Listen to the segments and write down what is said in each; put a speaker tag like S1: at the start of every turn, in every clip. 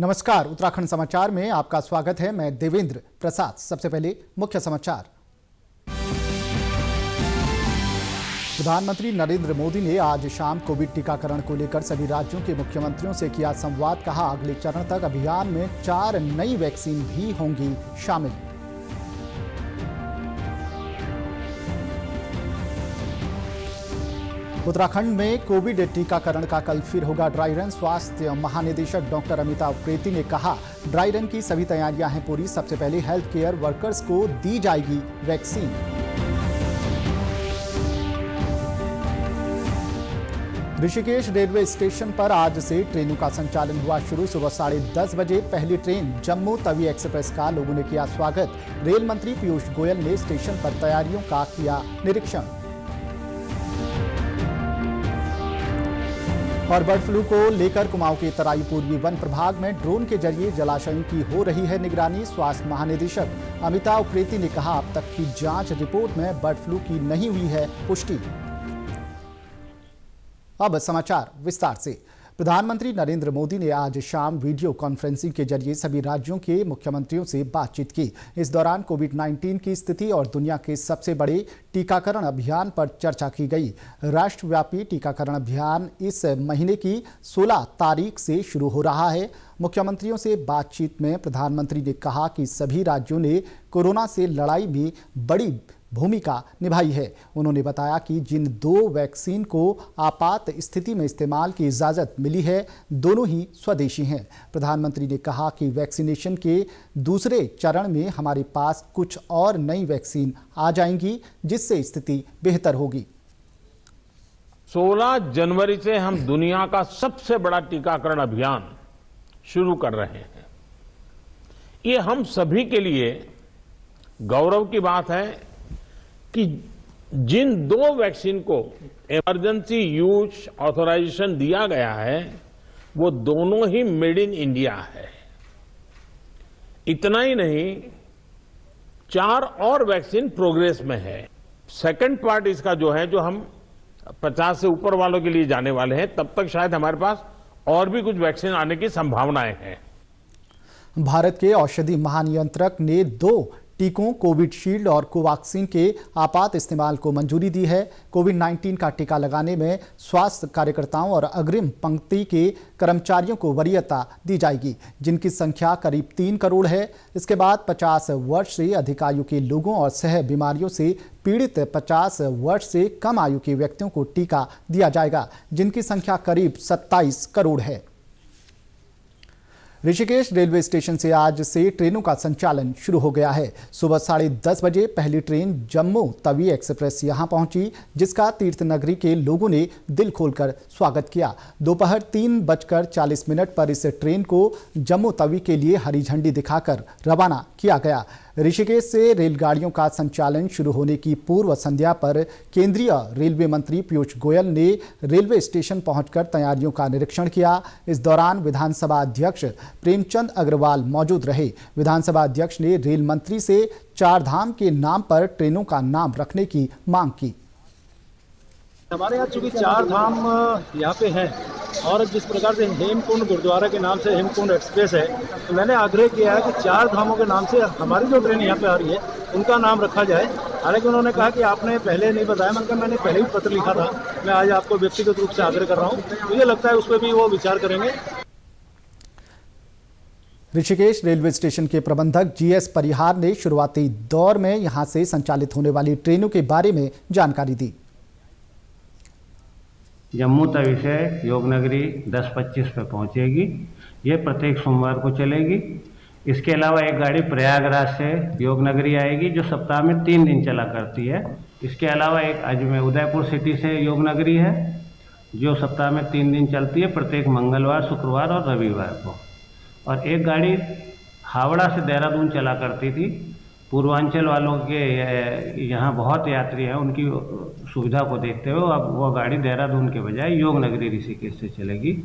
S1: नमस्कार, उत्तराखंड समाचार में आपका स्वागत है। मैं देवेंद्र प्रसाद। सबसे पहले मुख्य समाचार। प्रधानमंत्री नरेंद्र मोदी ने आज शाम कोविड टीकाकरण को लेकर सभी राज्यों के मुख्यमंत्रियों से किया संवाद। कहा, अगले चरण तक अभियान में 4 नई वैक्सीन भी होंगी शामिल। उत्तराखंड में कोविड टीकाकरण का कल फिर होगा ड्राई रन। स्वास्थ्य महानिदेशक डॉक्टर अमिताभ प्रेती ने कहा, ड्राई रन की सभी तैयारियां हैं पूरी। सबसे पहले हेल्थ केयर वर्कर्स को दी जाएगी वैक्सीन। ऋषिकेश रेलवे स्टेशन पर आज से ट्रेनों का संचालन हुआ शुरू। सुबह 10:30 बजे पहली ट्रेन जम्मू तवी एक्सप्रेस का लोगों ने किया स्वागत। रेल मंत्री पीयूष गोयल ने स्टेशन पर तैयारियों का किया निरीक्षण। और बर्ड फ्लू को लेकर कुमाऊं के तराई पूर्वी वन प्रभाग में ड्रोन के जरिए जलाशयों की हो रही है निगरानी। स्वास्थ्य महानिदेशक अमिताभ प्रेती ने कहा, अब तक की जांच रिपोर्ट में बर्ड फ्लू की नहीं हुई है पुष्टि। अब समाचार विस्तार से। प्रधानमंत्री नरेंद्र मोदी ने आज शाम वीडियो कॉन्फ्रेंसिंग के जरिए सभी राज्यों के मुख्यमंत्रियों से बातचीत की। इस दौरान कोविड-19 की स्थिति और दुनिया के सबसे बड़े टीकाकरण अभियान पर चर्चा की गई। राष्ट्रव्यापी टीकाकरण अभियान इस महीने की 16 तारीख से शुरू हो रहा है। मुख्यमंत्रियों से बातचीत में प्रधानमंत्री ने कहा कि सभी राज्यों ने कोरोना से लड़ाई में बड़ी भूमिका निभाई है। उन्होंने बताया कि जिन 2 वैक्सीन को आपात स्थिति में इस्तेमाल की इजाज़त मिली है, दोनों ही स्वदेशी हैं। प्रधानमंत्री ने कहा कि वैक्सीनेशन के दूसरे चरण में हमारे पास कुछ और नई वैक्सीन आ जाएंगी, जिससे स्थिति बेहतर होगी।
S2: 16 जनवरी से हम दुनिया का सबसे बड़ा टीकाकरण अभियान शुरू कर रहे हैं। ये हम सभी के लिए गौरव की बात है कि जिन 2 वैक्सीन को इमरजेंसी यूज ऑथराइजेशन दिया गया है, वो दोनों ही मेड इन इंडिया है। इतना ही नहीं, 4 और वैक्सीन प्रोग्रेस में है। सेकंड पार्ट इसका जो है, जो हम 50 से ऊपर वालों के लिए जाने वाले हैं, तब तक शायद हमारे पास और भी कुछ वैक्सीन आने की संभावनाएं हैं।
S1: भारत के औषधि महानियंत्रक ने 2 टीकों कोविशील्ड और कोवैक्सीन के आपात इस्तेमाल को मंजूरी दी है। कोविड-19 का टीका लगाने में स्वास्थ्य कार्यकर्ताओं और अग्रिम पंक्ति के कर्मचारियों को वरीयता दी जाएगी, जिनकी संख्या करीब 3 करोड़ है। इसके बाद 50 वर्ष से अधिक आयु के लोगों और सह बीमारियों से पीड़ित 50 वर्ष से कम आयु के व्यक्तियों को टीका दिया जाएगा, जिनकी संख्या करीब 27 करोड़ है। ऋषिकेश रेलवे स्टेशन से आज से ट्रेनों का संचालन शुरू हो गया है। सुबह 10:30 बजे पहली ट्रेन जम्मू तवी एक्सप्रेस यहां पहुंची, जिसका तीर्थ नगरी के लोगों ने दिल खोलकर स्वागत किया। दोपहर 3:40 पर इस ट्रेन को जम्मू तवी के लिए हरी झंडी दिखाकर रवाना किया गया। ऋषिकेश से रेलगाड़ियों का संचालन शुरू होने की पूर्व संध्या पर केंद्रीय रेलवे मंत्री पीयूष गोयल ने रेलवे स्टेशन पहुंचकर तैयारियों का निरीक्षण किया। इस दौरान विधानसभा अध्यक्ष प्रेमचंद अग्रवाल मौजूद रहे। विधानसभा अध्यक्ष ने रेल मंत्री से 4 धाम के नाम पर ट्रेनों का नाम रखने की मांग की।
S3: हमारे यहाँ चूंकि 4 धाम यहाँ पे हैं और जिस प्रकार से हेमकुंड गुरुद्वारा के नाम से हेमकुंड एक्सप्रेस है, तो मैंने आग्रह किया है कि 4 धामों के नाम से हमारी जो ट्रेन यहाँ पे आ रही है उनका नाम रखा जाए। हालांकि उन्होंने कहा कि आपने पहले नहीं बताया। मैंने पहले ही पत्र लिखा था। मैं आज आपको व्यक्तिगत रूप से आग्रह कर रहा हूँ। मुझे लगता है उस पर भी वो विचार करेंगे।
S1: ऋषिकेश रेलवे स्टेशन के प्रबंधक GS परिहार ने शुरुआती दौर में यहां से संचालित होने वाली ट्रेनों के बारे में जानकारी दी।
S4: जम्मू तवी से योगनगरी 10:25 पे पहुंचेगी। ये प्रत्येक सोमवार को चलेगी। इसके अलावा एक गाड़ी प्रयागराज से योगनगरी आएगी, जो सप्ताह में 3 दिन चला करती है। इसके अलावा एक अजमेर उदयपुर सिटी से योगनगरी है, जो सप्ताह में 3 दिन चलती है, प्रत्येक मंगलवार, शुक्रवार और रविवार को। और एक गाड़ी हावड़ा से देहरादून चला करती थी। पूर्वांचल वालों के यहाँ बहुत यात्री हैं, उनकी सुविधा को देखते हुए अब वो गाड़ी देहरादून के बजाय योगनगरी ऋषिकेश से चलेगी।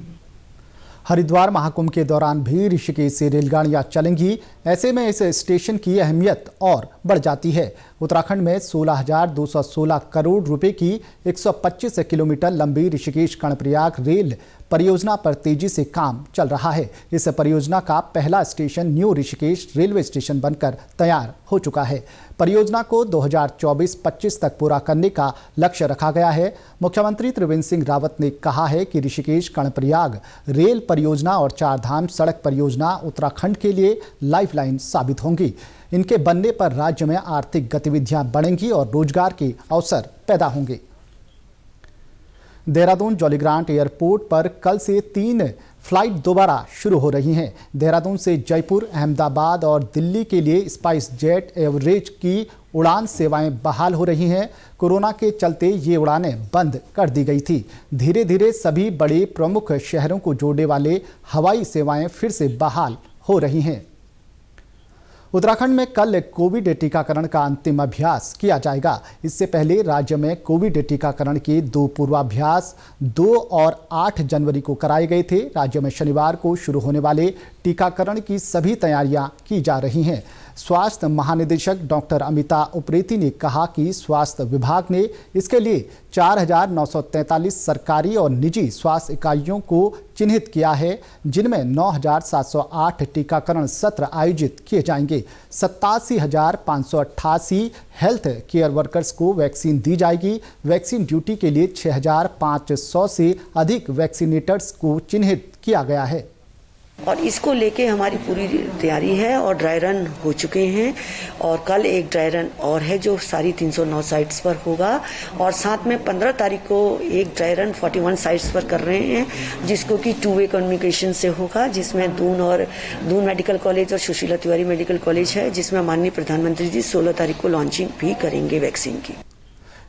S1: हरिद्वार महाकुंभ के दौरान भी ऋषिकेश से रेलगाड़ियां चलेंगी। ऐसे में इस स्टेशन की अहमियत और बढ़ जाती है। उत्तराखंड में 16,216 करोड़ रुपए की 125 किलोमीटर लंबी ऋषिकेश कर्णप्रयाग रेल परियोजना पर तेजी से काम चल रहा है। इस परियोजना का पहला station new Rishikesh railway station बनकर तैयार हो चुका है। परियोजना को 2024-25 तक पूरा करने का लक्ष्य रखा गया है। मुख्यमंत्री त्रिवेंद्र सिंह रावत ने कहा है कि ऋषिकेश कर्णप्रयाग रेल परियोजना और चारधाम सड़क परियोजना उत्तराखंड के लिए लाइफलाइन साबित होंगी। इनके बनने पर राज्य में आर्थिक गतिविधियां बढ़ेंगी और रोजगार के अवसर पैदा होंगे। देहरादून जॉलीग्रांट एयरपोर्ट पर कल से 3 फ्लाइट दोबारा शुरू हो रही हैं। देहरादून से जयपुर, अहमदाबाद और दिल्ली के लिए स्पाइस जेट एवरेज की उड़ान सेवाएं बहाल हो रही हैं। कोरोना के चलते ये उड़ानें बंद कर दी गई थी। धीरे धीरे सभी बड़े प्रमुख शहरों को जोड़ने वाले हवाई सेवाएं फिर से बहाल हो रही हैं। उत्तराखंड में कल कोविड टीकाकरण का अंतिम अभ्यास किया जाएगा। इससे पहले राज्य में कोविड टीकाकरण के 2 पूर्वाभ्यास 2 और 8 जनवरी को कराए गए थे। राज्य में शनिवार को शुरू होने वाले टीकाकरण की सभी तैयारियां की जा रही हैं। स्वास्थ्य महानिदेशक डॉक्टर अमिता उप्रेती ने कहा कि स्वास्थ्य विभाग ने इसके लिए 4,943 सरकारी और निजी स्वास्थ्य इकाइयों को चिन्हित किया है, जिनमें 9,708 टीकाकरण सत्र आयोजित किए जाएंगे। 87,588 हेल्थ केयर वर्कर्स को वैक्सीन दी जाएगी। वैक्सीन ड्यूटी के लिए 6,500 से अधिक वैक्सीनेटर्स को चिन्हित किया गया है।
S5: और इसको लेके हमारी पूरी तैयारी है और ड्राई रन हो चुके हैं और कल एक ड्राई रन और है जो सारी 309 साइट्स पर होगा और साथ में 15 तारीख को एक ड्राई रन 41 साइट्स पर कर रहे हैं, जिसको कि 2 वे कम्युनिकेशन से होगा, जिसमें दून मेडिकल कॉलेज और सुशीला तिवारी मेडिकल कॉलेज है, जिसमें माननीय प्रधानमंत्री जी 16 तारीख को लॉन्चिंग भी करेंगे वैक्सीन की।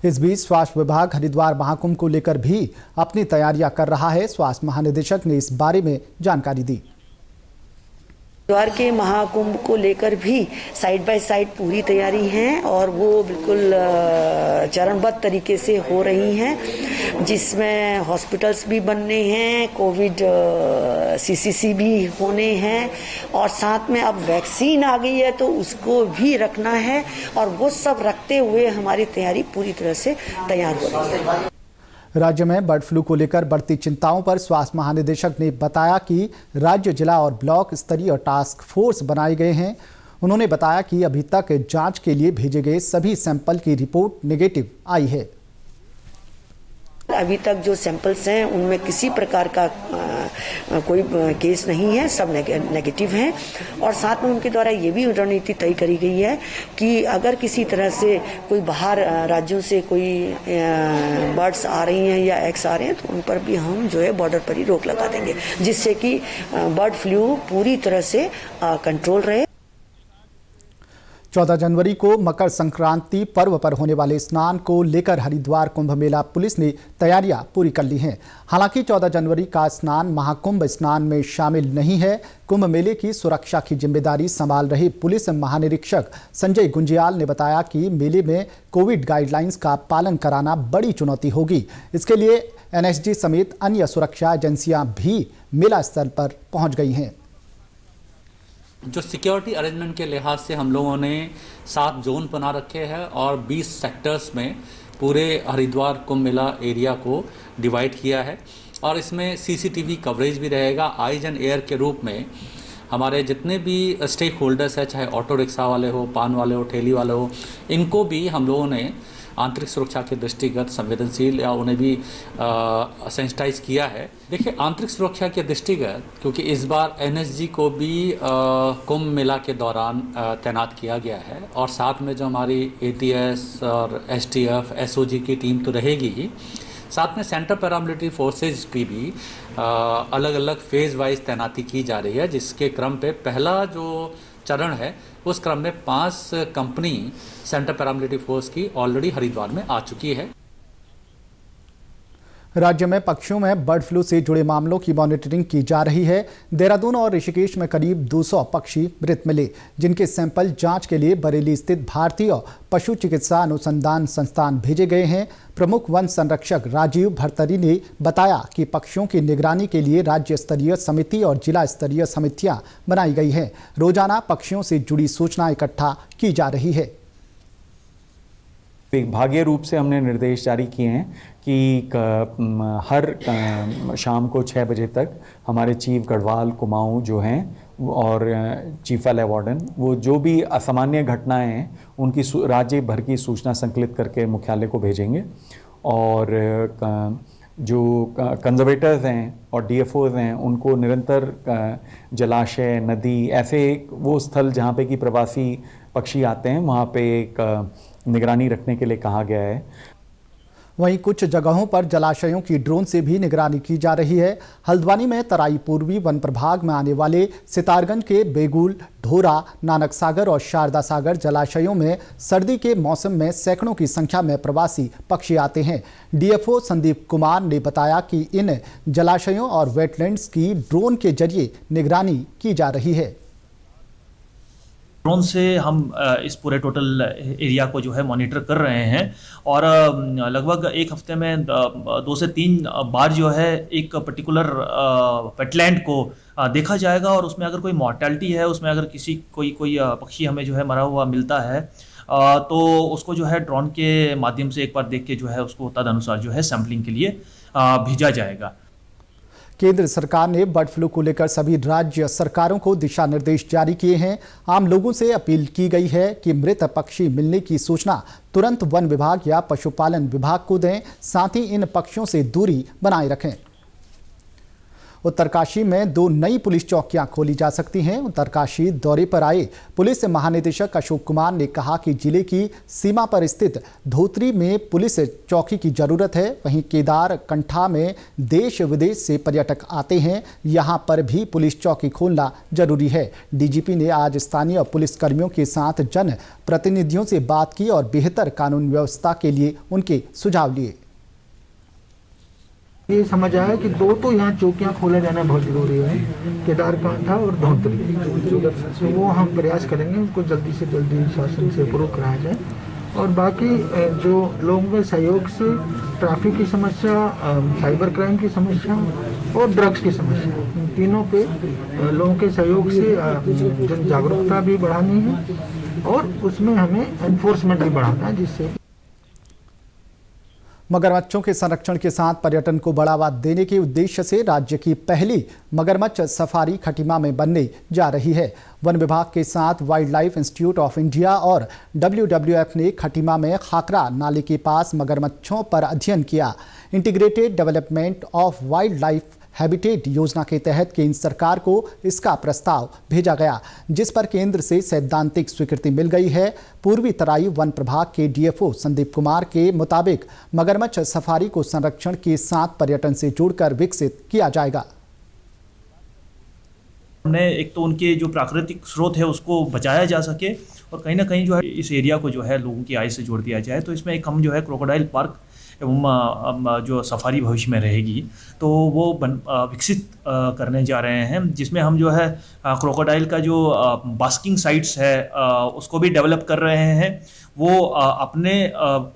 S1: इस बीच स्वास्थ्य विभाग हरिद्वार महाकुंभ को लेकर भी अपनी तैयारियां कर रहा है। स्वास्थ्य महानिदेशक ने इस बारे में जानकारी दी।
S5: हरिद्वार के महाकुंभ को लेकर भी साइड बाय साइड पूरी तैयारी है और वो बिल्कुल चरणबद्ध तरीके से हो रही हैं, जिसमें हॉस्पिटल्स भी बनने हैं, कोविड सीसीसी भी होने हैं और साथ में अब वैक्सीन आ गई है तो उसको भी रखना है और वो सब रखते हुए हमारी तैयारी पूरी तरह से तैयार हो रही है।
S1: राज्य में बर्ड फ्लू को लेकर बढ़ती चिंताओं पर स्वास्थ्य महानिदेशक ने बताया कि राज्य, जिला और ब्लॉक स्तरीय टास्क फोर्स बनाए गए हैं। उन्होंने बताया कि अभी तक जांच के लिए भेजे गए सभी सैंपल की रिपोर्ट नेगेटिव आई है।
S5: अभी तक जो सैंपल्स हैं उनमें किसी प्रकार का कोई केस नहीं है, सब नेगेटिव हैं और साथ में उनके द्वारा ये भी रणनीति तय करी गई है कि अगर किसी तरह से कोई बाहर राज्यों से कोई बर्ड्स आ रही हैं या एग्स आ रहे हैं तो उन पर भी हम जो है बॉर्डर पर ही रोक लगा देंगे, जिससे कि बर्ड फ्लू पूरी तरह से कंट्रोल रहे।
S1: 14 जनवरी को मकर संक्रांति पर्व पर होने वाले स्नान को लेकर हरिद्वार कुंभ मेला पुलिस ने तैयारियां पूरी कर ली हैं। हालांकि 14 जनवरी का स्नान महाकुंभ स्नान में शामिल नहीं है। कुंभ मेले की सुरक्षा की जिम्मेदारी संभाल रहे पुलिस महानिरीक्षक संजय गुंजियाल ने बताया कि मेले में कोविड गाइडलाइंस का पालन कराना बड़ी चुनौती होगी। इसके लिए एनएसजी समेत अन्य सुरक्षा एजेंसियां भी मेला स्थल पर पहुंच गई हैं।
S6: जो सिक्योरिटी अरेंजमेंट के लिहाज से हम लोगों ने 7 जोन बना रखे हैं और 20 सेक्टर्स में पूरे हरिद्वार कुंभ मेला एरिया को डिवाइड किया है और इसमें सीसीटीवी कवरेज भी रहेगा। आइज एंड एयर के रूप में हमारे जितने भी स्टेक होल्डर्स हैं, चाहे ऑटो रिक्शा वाले हो, पान वाले हो, ठेली वाले हो, इनको भी हम लोगों ने आंतरिक सुरक्षा के दृष्टिगत संवेदनशील या उन्हें भी सेंसिटाइज किया है। देखिए, आंतरिक सुरक्षा के दृष्टिगत क्योंकि इस बार एनएसजी को भी कुंभ मेला के दौरान तैनात किया गया है और साथ में जो हमारी एटीएस और एसटीएफ एसओजी की टीम तो रहेगी ही, साथ में सेंटर पैरामिलिट्री फोर्सेज की भी अलग अलग फेज वाइज तैनाती की जा रही है, जिसके क्रम पे पहला जो चरण है उस क्रम में 5 कंपनी सेंटर पैरामिलिट्री फोर्स की ऑलरेडी हरिद्वार में आ चुकी है।
S1: राज्य में पक्षियों में बर्ड फ्लू से जुड़े मामलों की मॉनिटरिंग की जा रही है। देहरादून और ऋषिकेश में करीब 200 पक्षी मृत मिले, जिनके सैंपल जांच के लिए बरेली स्थित भारतीय पशु चिकित्सा अनुसंधान संस्थान भेजे गए हैं। प्रमुख वन संरक्षक राजीव भरतरी ने बताया कि पक्षियों की निगरानी के लिए राज्य स्तरीय समिति और जिला स्तरीय समितियां बनाई गई हैं। रोजाना पक्षियों से जुड़ी सूचना इकट्ठा की जा रही है।
S7: विभागीय रूप से हमने निर्देश जारी किए हैं कि हर शाम को 6 बजे तक हमारे चीफ गढ़वाल कुमाऊं जो हैं और चीफ वाले वार्डन वो जो भी असामान्य घटनाएं हैं उनकी राज्य भर की सूचना संकलित करके मुख्यालय को भेजेंगे। और जो कंजर्वेटर्स हैं और डीएफओज हैं उनको निरंतर जलाशय, नदी, ऐसे वो स्थल जहाँ पे कि प्रवासी पक्षी आते हैं वहाँ पे एक निगरानी रखने के लिए कहा गया है।
S1: वहीं कुछ जगहों पर जलाशयों की ड्रोन से भी निगरानी की जा रही है। हल्द्वानी में तराई पूर्वी वन प्रभाग में आने वाले सितारगंज के बेगुल, ढोरा, नानक सागर और शारदा सागर जलाशयों में सर्दी के मौसम में सैकड़ों की संख्या में प्रवासी पक्षी आते हैं। डीएफओ संदीप कुमार ने बताया कि इन जलाशयों और वेटलैंड्स की ड्रोन के जरिए निगरानी की जा रही है।
S8: ड्रोन से हम इस पूरे टोटल एरिया को जो है मॉनिटर कर रहे हैं और लगभग एक हफ्ते में 2 से 3 बार जो है एक पर्टिकुलर वेटलैंड को देखा जाएगा और उसमें अगर कोई मॉर्टेलिटी है, उसमें अगर कोई पक्षी हमें जो है मरा हुआ मिलता है तो उसको जो है ड्रोन के माध्यम से एक बार देख के जो है उसको तदनुसार जो है सैंपलिंग के लिए भेजा जाएगा।
S1: केंद्र सरकार ने बर्ड फ्लू को लेकर सभी राज्य सरकारों को दिशा निर्देश जारी किए हैं। आम लोगों से अपील की गई है कि मृत पक्षी मिलने की सूचना तुरंत वन विभाग या पशुपालन विभाग को दें, साथ ही इन पक्षियों से दूरी बनाए रखें। उत्तरकाशी में 2 नई पुलिस चौकियां खोली जा सकती हैं। उत्तरकाशी दौरे पर आए पुलिस महानिदेशक अशोक कुमार ने कहा कि जिले की सीमा पर स्थित धोत्री में पुलिस चौकी की जरूरत है। वहीं केदार कंठा में देश विदेश से पर्यटक आते हैं, यहां पर भी पुलिस चौकी खोलना जरूरी है। डीजीपी ने आज स्थानीय पुलिसकर्मियों के साथ जन प्रतिनिधियों से बात की और बेहतर कानून व्यवस्था के लिए उनके सुझाव लिए।
S9: ये समझ आया कि 2 तो यहाँ चौकियाँ खोले जाना बहुत ज़रूरी है, केदारकांठा और धोत्री। तो वो हम प्रयास करेंगे उसको जल्दी से जल्दी शासन से अप्रूव कराया जाए। और बाकी जो लोगों के सहयोग से ट्रैफिक की समस्या, साइबर क्राइम की समस्या और ड्रग्स की समस्या, इन तीनों पे लोगों के सहयोग से जन जागरूकता भी बढ़ानी है और उसमें हमें एनफोर्समेंट भी बढ़ाना है, जिससे
S1: मगरमच्छों के संरक्षण के साथ पर्यटन को बढ़ावा देने के उद्देश्य से राज्य की पहली मगरमच्छ सफारी खटीमा में बनने जा रही है। वन विभाग के साथ wild life institute of India और WWF ने खटीमा में खाकरा नाले के पास मगरमच्छों पर अध्ययन किया। Integrated development of wild life habitat योजना के तहत केंद्र सरकार को इसका प्रस्ताव भेजा गया, जिस पर केंद्र से सैद्धांतिक स्वीकृति मिल गई है। पूर्वी तराई वन प्रभाग के डीएफओ संदीप कुमार के मुताबिक मगरमच्छ सफारी को संरक्षण के साथ पर्यटन से जोड़कर विकसित किया जाएगा।
S8: हमने एक तो उनके जो प्राकृतिक स्रोत है उसको बचाया जा सके और कहीं ना कहीं जो है इस एरिया को जो है लोगों की आय से जोड़ दिया जाए। तो इसमें एक हम जो है क्रोकोडाइल पार्क एवं जो सफारी भविष्य में रहेगी तो वो विकसित करने जा रहे हैं, जिसमें हम जो है क्रोकोडाइल का जो बास्किंग साइट्स है उसको भी डेवलप कर रहे हैं। वो अपने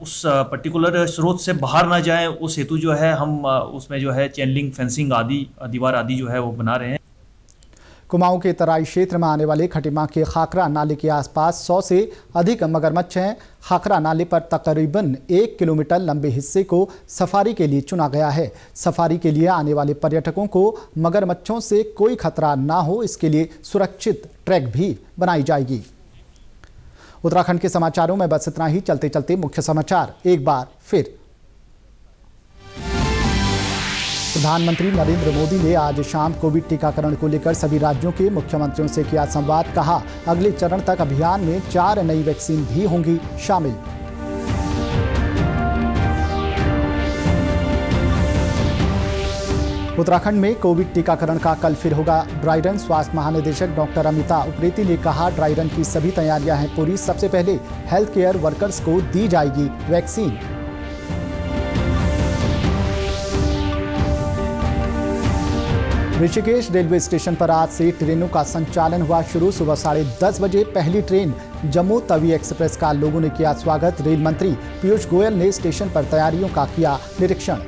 S8: उस पर्टिकुलर स्रोत से बाहर ना जाए उस हेतु जो है हम उसमें जो है चेन लिंक फेंसिंग आदि दीवार आदि जो है वो बना रहे हैं।
S1: कुमाऊं के तराई क्षेत्र में आने वाले खटीमा के खाकरा नाले के आसपास 100 से अधिक मगरमच्छ हैं। खाकरा नाले पर तकरीबन 1 किलोमीटर लंबे हिस्से को सफारी के लिए चुना गया है। सफारी के लिए आने वाले पर्यटकों को मगरमच्छों से कोई खतरा ना हो, इसके लिए सुरक्षित ट्रैक भी बनाई जाएगी। उत्तराखंड के समाचारों में बस इतना ही। चलते चलते मुख्य समाचार एक बार फिर। प्रधानमंत्री नरेंद्र मोदी ने आज शाम कोविड टीकाकरण को लेकर सभी राज्यों के मुख्यमंत्रियों से किया संवाद। कहा, अगले चरण तक अभियान में 4 नई वैक्सीन भी होंगी शामिल। उत्तराखंड में कोविड टीकाकरण का कल फिर होगा ड्राई रन। स्वास्थ्य महानिदेशक डॉक्टर अमिता उप्रेती ने कहा, ड्राई रन की सभी तैयारियां हैं पूरी। सबसे पहले हेल्थ केयर वर्कर्स को दी जाएगी वैक्सीन। ऋषिकेश रेलवे स्टेशन पर आज से ट्रेनों का संचालन हुआ शुरू। सुबह 10:30 बजे पहली ट्रेन जम्मू तवी एक्सप्रेस का लोगों ने किया स्वागत। रेल मंत्री पीयूष गोयल ने स्टेशन पर तैयारियों का किया निरीक्षण।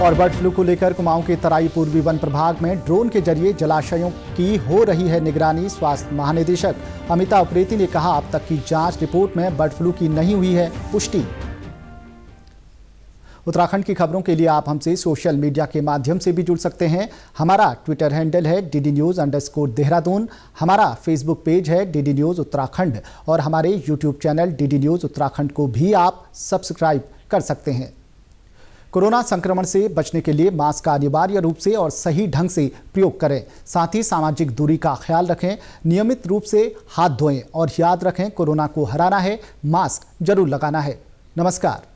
S1: और बर्ड फ्लू को लेकर कुमाऊं के तराई पूर्वी वन प्रभाग में ड्रोन के जरिए जलाशयों की हो रही है निगरानी। स्वास्थ्य महानिदेशक अमिता उप्रेती ने कहा, अब तक की जांच रिपोर्ट में बर्ड फ्लू की नहीं हुई है पुष्टि। उत्तराखंड की खबरों के लिए आप हमसे सोशल मीडिया के माध्यम से भी जुड़ सकते हैं। हमारा ट्विटर हैंडल है DD News_देहरादून, हमारा फेसबुक पेज है DD News उत्तराखंड और हमारे YouTube channel DD News Uttarakhand को भी आप सब्सक्राइब कर सकते हैं। कोरोना संक्रमण से बचने के लिए मास्क का अनिवार्य रूप से और सही ढंग से प्रयोग करें। साथ ही सामाजिक दूरी का ख्याल रखें, नियमित रूप से हाथ धोएं और याद रखें, कोरोना को हराना है, मास्क जरूर लगाना है। नमस्कार।